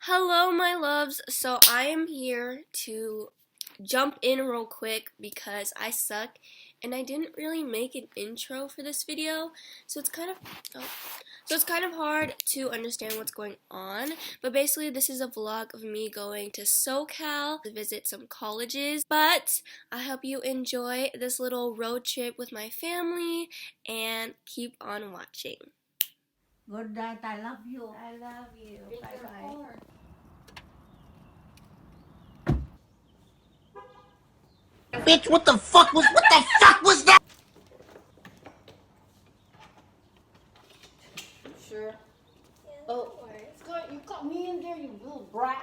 Hello my loves, so I am here to jump in real quick because I suck and I didn't really make an intro for this video, so it's kind of hard to understand what's going on. But basically this is a vlog of me going to SoCal to visit some colleges, but I hope you enjoy this little road trip with my family and keep on watching. Good night, I love you. I love you. Bye bye. Bitch, what the fuck was that? Sure. Oh, Scott, you got me in there, you little brat.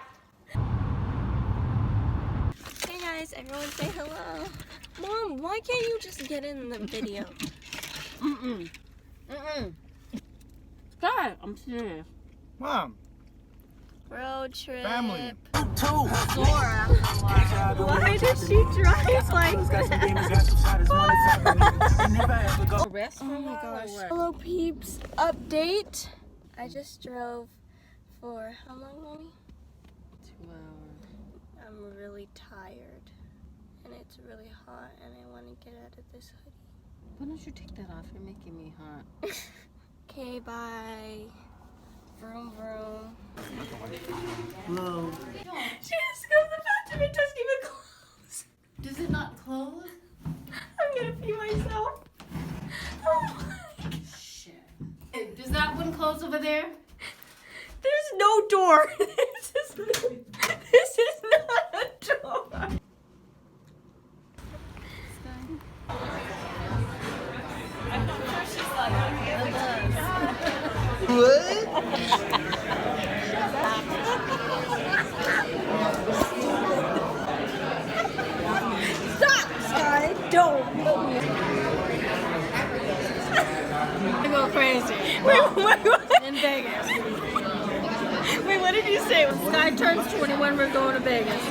Hey guys, everyone say hello. Mom, why can't you just get in the video? Scott, I'm serious. Mom, Road trip. family. Laura. Why did she drive like that? Oh my gosh. Hello peeps. Update. I just drove for how long, Mommy? 2 hours. I'm really tired. And it's really hot and I want to get out of this hoodie. Why don't you take that off? You're making me hot. Okay, bye. Vroom vroom. Hello. She just goes to the bathroom, it doesn't even close. Does it not close? I'm gonna pee myself. Oh my. Shit. Does that one close over there? There's no door. This is not a door. Stop, Sky. Don't. I go crazy. Wait, what? In Vegas. Wait, what did you say? Sky turns 21, we're going to Vegas.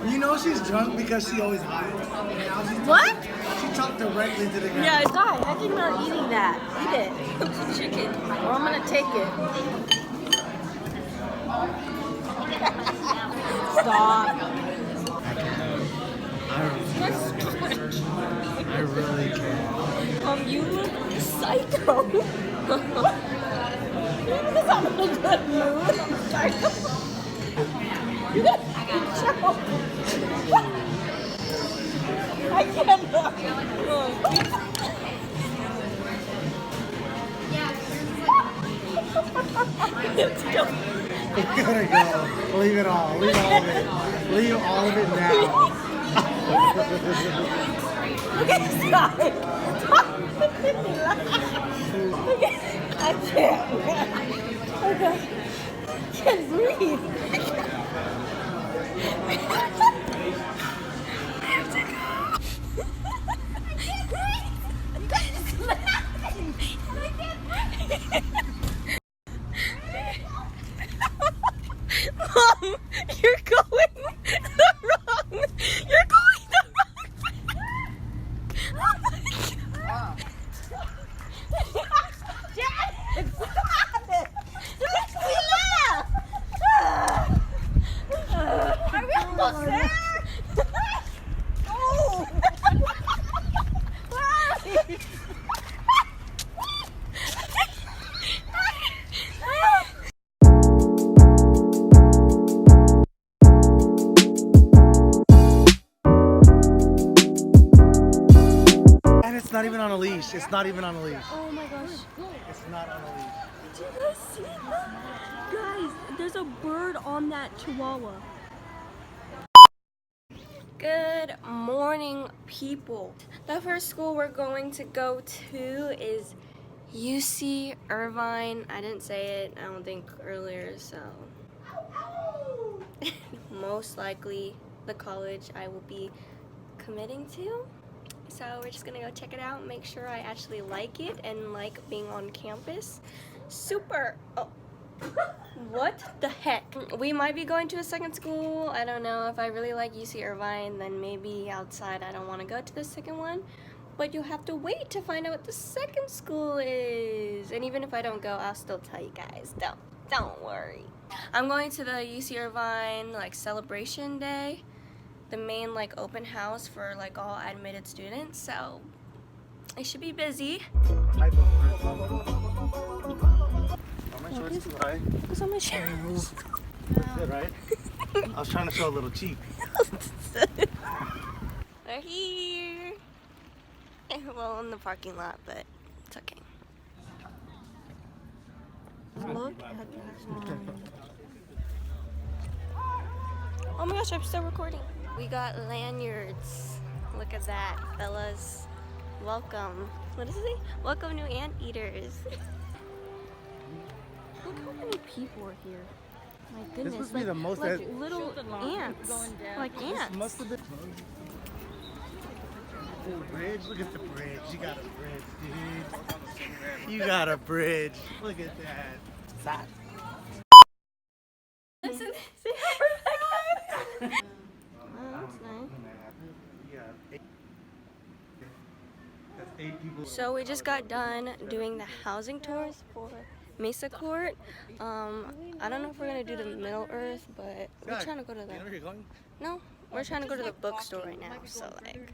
You know she's drunk because she always hides. Now she's What? She talked directly to the guy. Yeah, Sky, I think about eating that. Eat it. chicken. Or I'm gonna take it. Stop. I really can't. You look psycho. Because I'm in a good mood. I'm psycho. You got a show. I can't look. Let's go. We gotta go. Leave it all. Leave all of it. Leave all of it now. Look at this guy. I can't. Okay. I can't breathe. I have to go. I can't breathe. You guys are laughing. I can't breathe. Mom, you're going the wrong. You're going the wrong way. Oh my God. Janet, stop it. Makes me laugh. Are we almost there? Oh. Where are we? It's not even on a leash. It's not even on a leash. Oh my gosh. It's not on a leash. Did you guys see that? Guys, there's a bird on that chihuahua. Good morning, people. The first school we're going to go to is UC Irvine. I didn't say it, I don't think, earlier, so most likely the college I will be committing to. So we're just gonna go check it out, make sure I actually like it and like being on campus. Super. Oh. What the heck? We might be going to a second school. I don't know. If I really like UC Irvine, then maybe outside I don't want to go to the second one. But you'll have to wait to find out what the second school is. And even if I don't go, I'll still tell you guys. Don't worry. I'm going to the UC Irvine like celebration day, the main like open house for like all admitted students. So it should be busy. Are my shorts too high? What's on my shoes? That's good, right? I was trying to show a little cheek. They're here. Well, in the parking lot, but it's okay. Look at that. Oh my gosh, I'm still recording. We got lanyards. Look at that, fellas. Welcome. What does it say? Welcome, new anteaters. Look how many people are here. My goodness. This must be the most like little ants. Like ants. Must have been. Oh, bridge. Look at the bridge. You got a bridge, dude. You got a bridge. Look at that. That. Listen, say hi. Oh, that's nice. That's 8 people. So we just got done doing the housing tours for Mesa Court. I don't know if we're gonna do the Middle Earth, but we're trying to go to You know where the. you're going? No, we're trying to go to the bookstore right now. So like.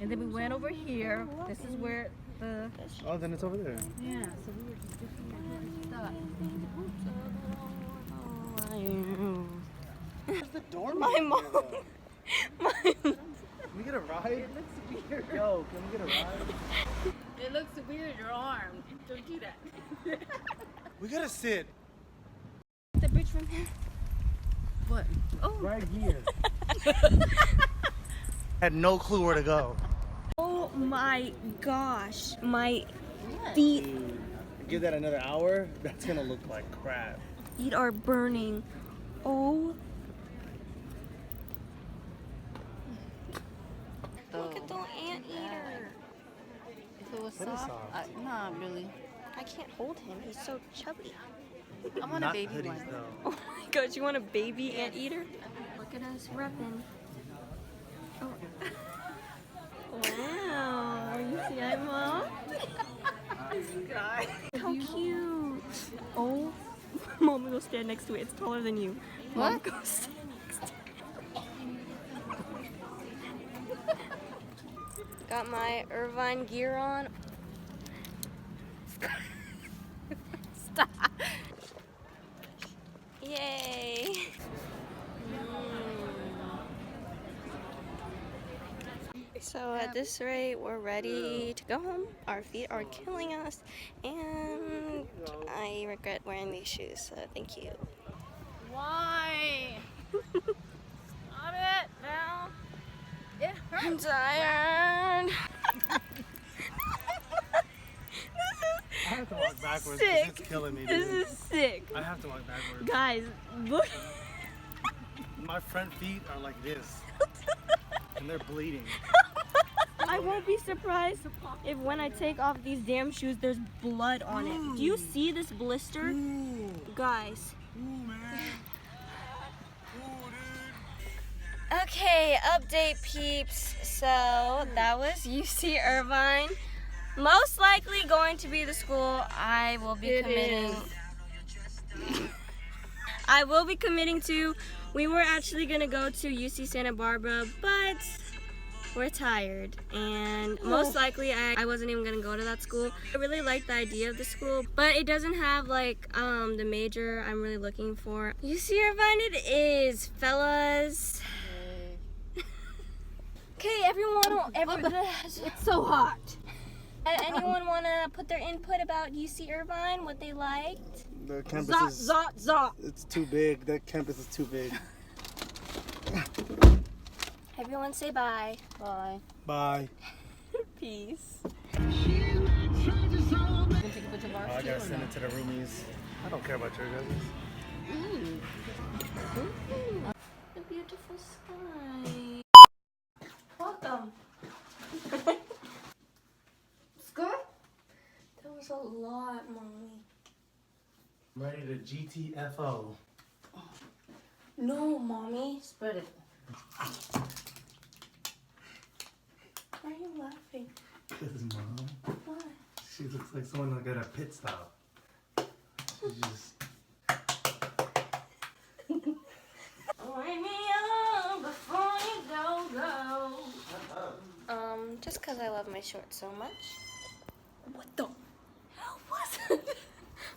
And then we went over here. This is where the Oh, then it's over there. yeah. So we were just looking at stuff. Where's the door? My mom. Can we get a ride? It looks weird. Yo, can we get a ride? It looks weird. Your arm. Don't do that. We gotta sit The bridge from here. What? right here. Had no clue where to go. Oh my gosh, my feet Give that another hour, that's gonna look like crap. are burning. Oh. Look at the anteater. If it was That is soft, soft. not really. I can't hold him. He's so chubby. I want a Not baby hoodies one. though. Oh my gosh, you want a baby anteater? Look at us repping. Oh. Wow. You see, I'm mom. How cute. Oh, Mom, go stand next to it. It's taller than you. Mom, What? go stand next to it. Got my Irvine gear on. Stop. Yay. So at this rate, we're ready to go home. Our feet are killing us, and I regret wearing these shoes, so thank you. Why? Stop it now. It hurts. I'm tired. I have to walk backwards Sick. because it's killing me, This dude. is sick. I have to walk backwards. Guys, look. My front feet are like this. And they're bleeding. I won't be surprised if when I take off these damn shoes, there's blood on it. Do you see this blister? Ooh. Guys. Ooh, man. Ooh, dude. Okay, update peeps. So that was UC Irvine. Most likely going to be the school I will be committing. I will be committing to. We were actually gonna go to UC Santa Barbara, but we're tired, and most likely I wasn't even gonna go to that school. I really like the idea of the school, but it doesn't have like the major I'm really looking for. UC Irvine it is, fellas. Okay, everyone, It's so hot. anyone wanna put their input about UC Irvine, what they liked? The campus Zot, is, zot, zot. it's too big. That campus is too big. Everyone say bye. Bye. Bye. Peace. You can take a picture of Oh, ours I too, gotta or send no? it to the roomies. I don't care about your guys'. The beautiful sky. Welcome. Scar? That was a lot, Mommy. I'm ready to GTFO. No, Mommy. Spread it. Why are you laughing? Because, Mom, Why? she looks like someone like at a pit stop. She's just... Just because I love my shorts so much. What the? Hell was it?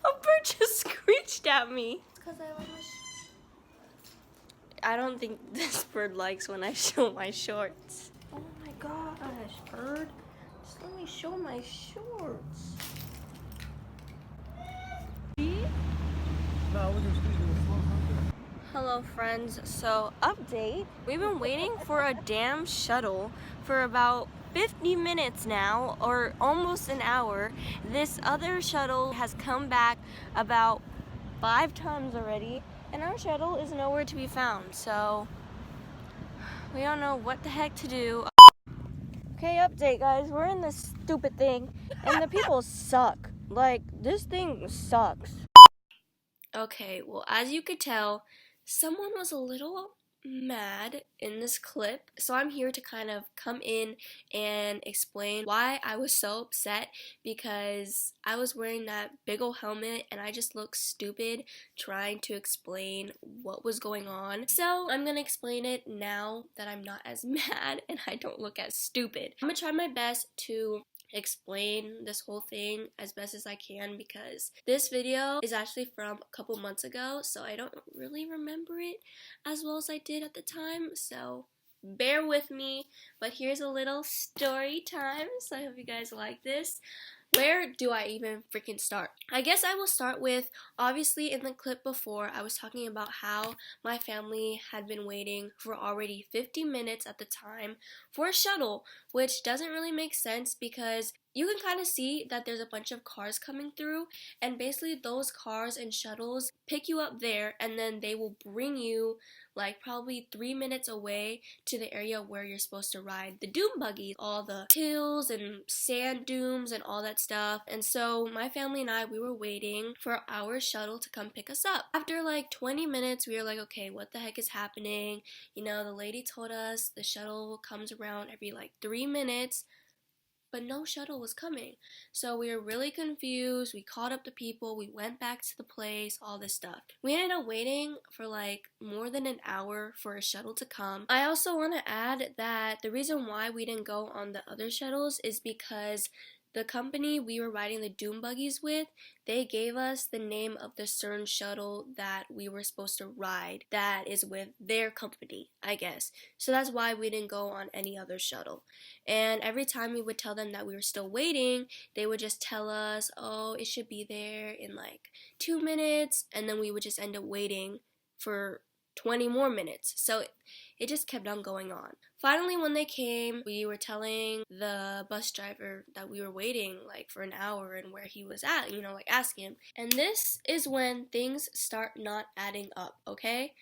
A bird just screeched at me. It's because I love my shorts. I don't think this bird likes when I show my shorts. Oh my gosh, bird. Just let me show my shorts. Hello friends, so update. We've been waiting for a damn shuttle for about 50 minutes now, or almost an hour. This other shuttle has come back about 5 times already, and our shuttle is nowhere to be found, so we don't know what the heck to do. Okay, update guys, we're in this stupid thing, and the people suck. Like, this thing sucks. Okay, well, as you could tell, someone was a little mad in this clip, so I'm here to kind of come in and explain why I was so upset, because I was wearing that big ol' helmet and I just looked stupid trying to explain what was going on. So I'm gonna explain it now that I'm not as mad and I don't look as stupid. I'm gonna try my best to explain this whole thing as best as I can, because this video is actually from a couple months ago, so I don't really remember it as well as I did at the time, so bear with me. But here's a little story time, so I hope you guys like this. Where do I even freaking start? I guess I will start with, obviously in the clip before, I was talking about how my family had been waiting for already 50 minutes at the time for a shuttle, which doesn't really make sense because you can kind of see that there's a bunch of cars coming through, and basically those cars and shuttles pick you up there, and then they will bring you like probably 3 minutes away to the area where you're supposed to ride the Dune buggy, all the hills and sand dunes and all that stuff. And so my family and I, we were waiting for our shuttle to come pick us up. After like 20 minutes, we were like, okay, what the heck is happening? You know, the lady told us the shuttle comes around every like 3 minutes, but no shuttle was coming. So we were really confused. We called up the people, we went back to the place, all this stuff. We ended up waiting for like more than an hour for a shuttle to come. I also want to add that the reason why we didn't go on the other shuttles is because the company we were riding the Dune buggies with, they gave us the name of the certain shuttle that we were supposed to ride that is with their company, I guess. So that's why we didn't go on any other shuttle. And every time we would tell them that we were still waiting, they would just tell us, oh, it should be there in like 2 minutes, and then we would just end up waiting for 20 more minutes. So it just kept on going on. Finally, when they came, we were telling the bus driver that we were waiting like for an hour and where he was at, you know, like asking him. And this is when things start not adding up, okay?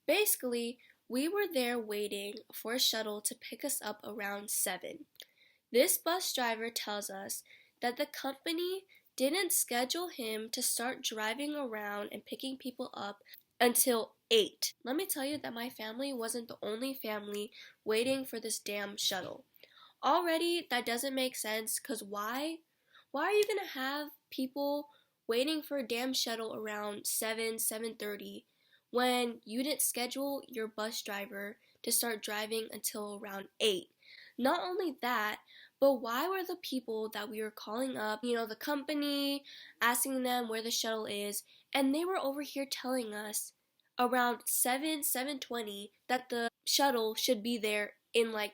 Basically, we were there waiting for a shuttle to pick us up around 7. This bus driver tells us that the company didn't schedule him to start driving around and picking people up until 8. Let me tell you that my family wasn't the only family waiting for this damn shuttle. Already, that doesn't make sense, because why? Why are you gonna have people waiting for a damn shuttle around 7:30 when you didn't schedule your bus driver to start driving until around 8? Not only that, but why were the people that we were calling up, you know, the company, asking them where the shuttle is, and they were over here telling us around 7:20 that the shuttle should be there in like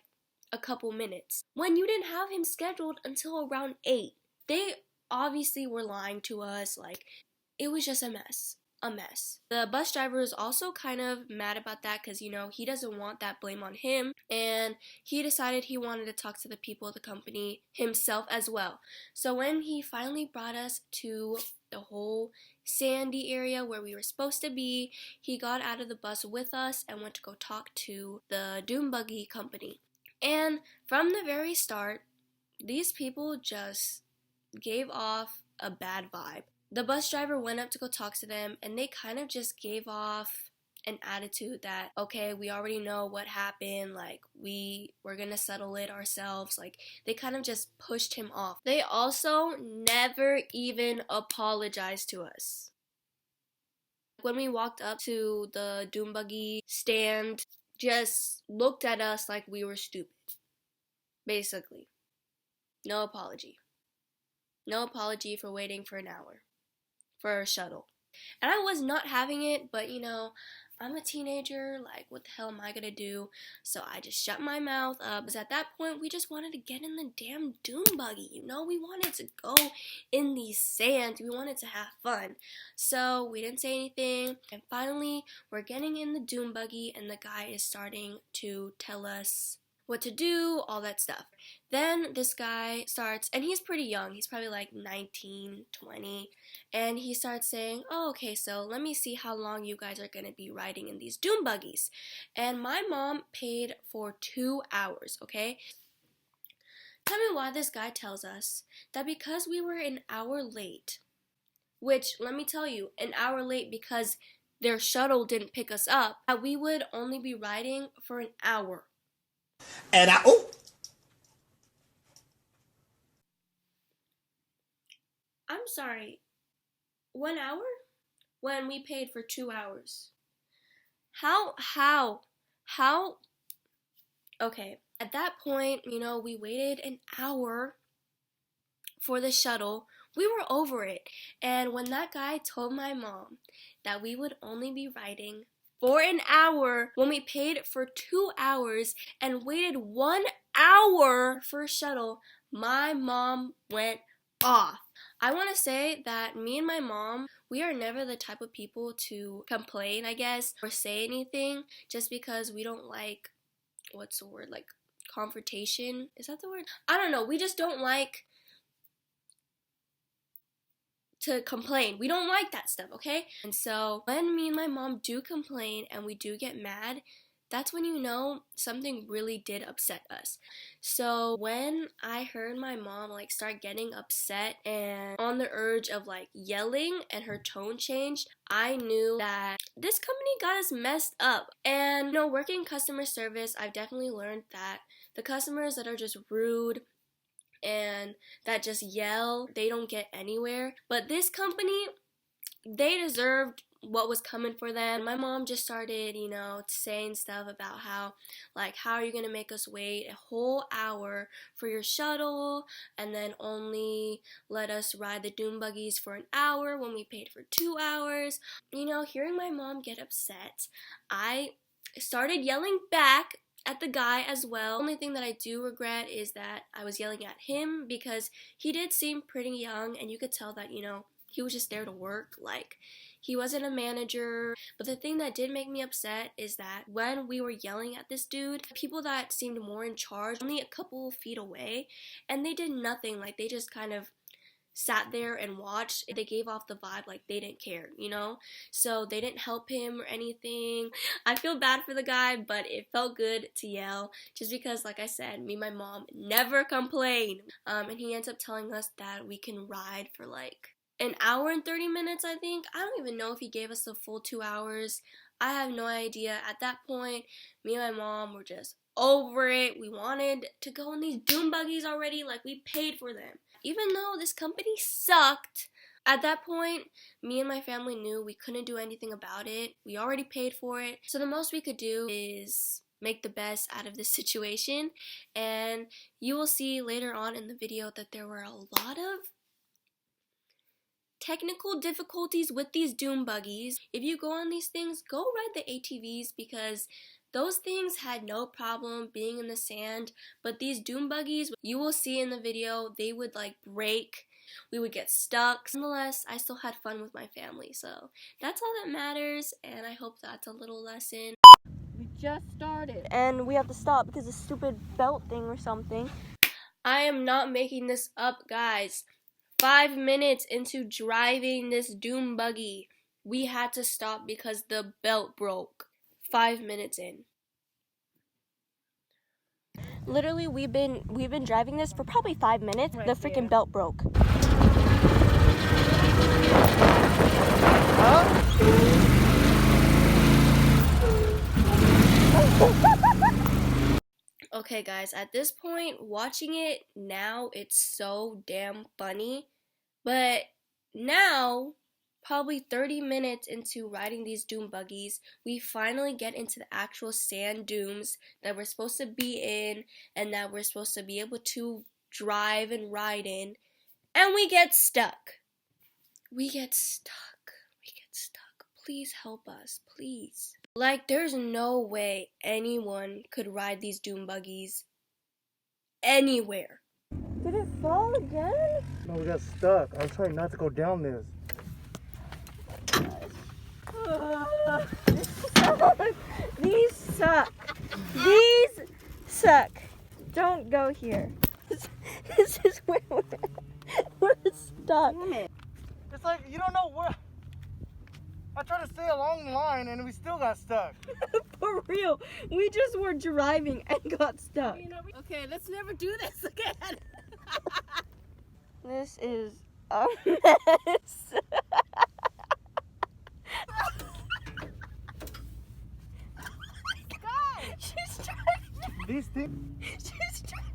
a couple minutes, when you didn't have him scheduled until around 8. They obviously were lying to us. Like, it was just a mess. The bus driver is also kind of mad about that, because, you know, he doesn't want that blame on him, and he decided he wanted to talk to the people of the company himself as well. So when he finally brought us to the whole sandy area where we were supposed to be, he got out of the bus with us and went to go talk to the Dune buggy company. And from the very start, these people just gave off a bad vibe. The bus driver went up to go talk to them, and they kind of just gave off an attitude that, okay, we already know what happened, like, we're gonna settle it ourselves. Like, they kind of just pushed him off. They also never even apologized to us. When we walked up to the Dune buggy stand, just looked at us like we were stupid. basically. No apology. No apology for waiting for an hour for a shuttle. And I was not having it, but you know, I'm a teenager, like what the hell am I gonna do? So I just shut my mouth up, because at that point we just wanted to get in the damn Dune buggy, you know? We wanted to go in the sand, we wanted to have fun. So we didn't say anything, and finally we're getting in the Dune buggy, and the guy is starting to tell us what to do, all that stuff. Then this guy starts, and he's pretty young, he's probably like 19, 20, and he starts saying, oh, okay, so let me see how long you guys are going to be riding in these Dune buggies. And my mom paid for 2 hours, okay? Tell me why this guy tells us that because we were an hour late, which, let me tell you, an hour late because their shuttle didn't pick us up, that we would only be riding for an hour. And I'm sorry, 1 hour? When we paid for 2 hours. How? Okay, at that point, you know, we waited an hour for the shuttle. We were over it. And when that guy told my mom that we would only be riding for an hour when we paid for 2 hours and waited 1 hour for a shuttle, my mom went off. I want to say that me and my mom, we are never the type of people to complain, I guess, or say anything just because we don't like, what's the word, like confrontation? Is that the word? I don't know. We just don't like to complain. We don't like that stuff, okay? And so when me and my mom do complain and we do get mad, that's when you know something really did upset us. So when I heard my mom like start getting upset and on the urge of like yelling and her tone changed, I knew that this company got us messed up. And you know, working customer service, I've definitely learned that the customers that are just rude and that just yell, they don't get anywhere. But this company, they deserved what was coming for them. My mom just started, you know, saying stuff about how, like, how are you gonna make us wait a whole hour for your shuttle and then only let us ride the Dune buggies for an hour when we paid for 2 hours? You know, hearing my mom get upset, I started yelling back at the guy as well. The only thing that I do regret is that I was yelling at him because he did seem pretty young and you could tell that, you know, he was just there to work. Like, he wasn't a manager. But the thing that did make me upset is that when we were yelling at this dude, people that seemed more in charge, only a couple feet away, and they did nothing. Like, they just kind of sat there and watched. They gave off the vibe like they didn't care, you know? So they didn't help him or anything. I feel bad for the guy, but it felt good to yell just because, like I said, me and my mom never complain. And he ends up telling us that we can ride for like an hour and 30 minutes, I think. I don't even know if he gave us the full 2 hours. I have no idea. At that point, me and my mom were just over it. We wanted to go in these Dune buggies already, like we paid for them. Even though this company sucked, at that point, me and my family knew we couldn't do anything about it. We already paid for it. So the most we could do is make the best out of this situation. And you will see later on in the video that there were a lot of technical difficulties with these Dune buggies. If you go on these things, go ride the ATVs because those things had no problem being in the sand, but these Dune buggies, you will see in the video, they would like break. We would get stuck. Nonetheless, I still had fun with my family, so that's all that matters, and I hope that's a little lesson. We just started. And we have to stop because of a stupid belt thing or something. I am not making this up, guys. 5 minutes into driving this Dune buggy, we had to stop because the belt broke. 5 minutes in. Literally, we've been driving this for probably 5 minutes. Right the freaking there. belt broke. Okay, guys, at this point, watching it now, it's so damn funny. But now, Probably 30 minutes into riding these dune buggies, we finally get into the actual sand dunes that we're supposed to be in and that we're supposed to be able to drive and ride in, and we get stuck. We get stuck. Please help us, please. Like, there's no way anyone could ride these dune buggies anywhere. Did it fall again? No, we got stuck. I'm trying not to go down this. These suck. These suck. Don't go here. This is where we're stuck. It's like you don't know where. I tried to stay along the line and we still got stuck. For real. We just were driving and got stuck. Okay, let's never do this again. This is a mess. She's trying. These things. She's trying.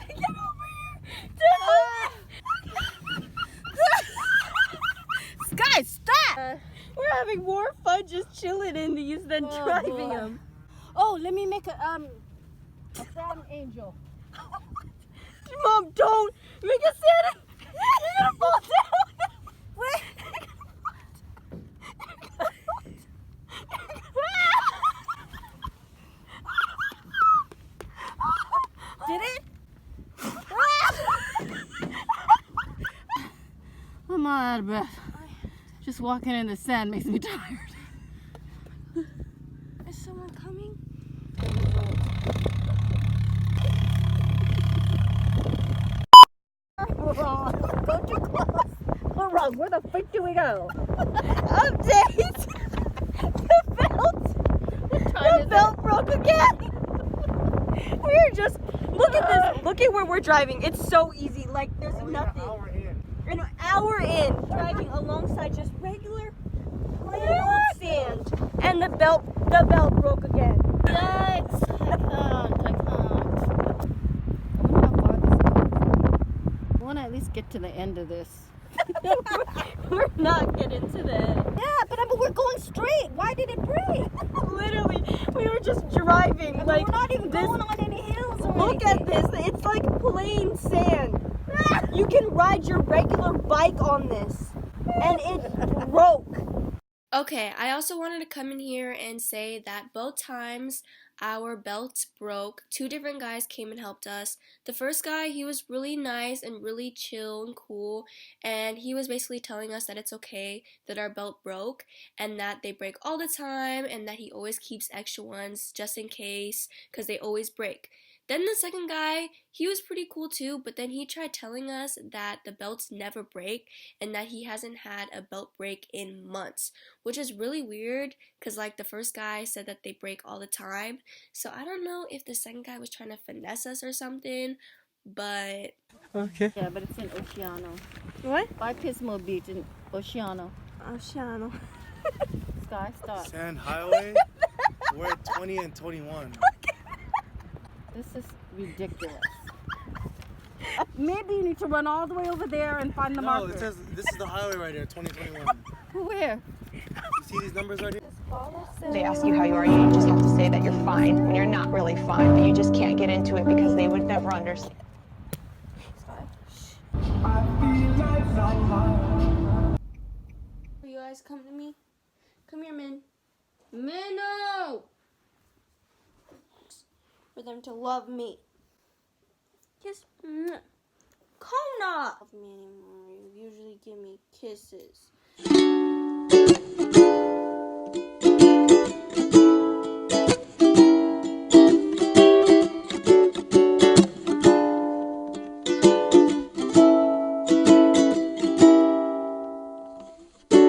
Get over here. Guys, stop! We're having more fun just chilling in these than driving boy. them. Oh, let me make a sand angel. Mom, don't make a Santa. You're gonna fall down. Wait. Did it? I'm all out of breath. Just walking in the sand makes me tired. Is someone coming? We're wrong. Go too close. We're wrong. Where the frick do we go? Update! The belt broke again! We're just, look at this, look at where we're driving. It's so easy, like there's nothing. An hour in, driving alongside just regular plain old sand. And the belt broke again. Yikes! I can't. I wonder how far this goes. I want to at least get to the end of this. We're not getting to the end. Yeah, but we're going straight. Why did it break? Literally, we were just driving. And Like, we're not even this, going on any hills or look anything. at this. It's like plain sand. You can ride your regular bike on this. And it broke. Okay, I also wanted to come in here and say that both times our belts broke, 2 different guys came and helped us. The first guy, he was really nice and really chill and cool, and he was basically telling us that it's okay that our belt broke and that they break all the time and that he always keeps extra ones just in case because they always break. Then the second guy, he was pretty cool too, but then he tried telling us that the belts never break and that he hasn't had a belt break in months, which is really weird because like the first guy said that they break all the time. So I don't know if the second guy was trying to finesse us or something, but... Okay. Yeah, but it's in Oceano. What? By Pismo Beach in Oceano. Oceano. Sky, stop. Sand Highway. We're at 20 and 21. This is ridiculous. Maybe you need to run all the way over there and find the No, marker. it says this is the highway right here, 2021. Where? You see these numbers right here? They ask you how you are, you just have to say that you're fine, and you're not really fine, but you just can't get into it because they would never understand. Will you guys come to me? Come here, Min. Minnow! For them to love me. Kiss. Kona! Love me anymore. You usually give me kisses.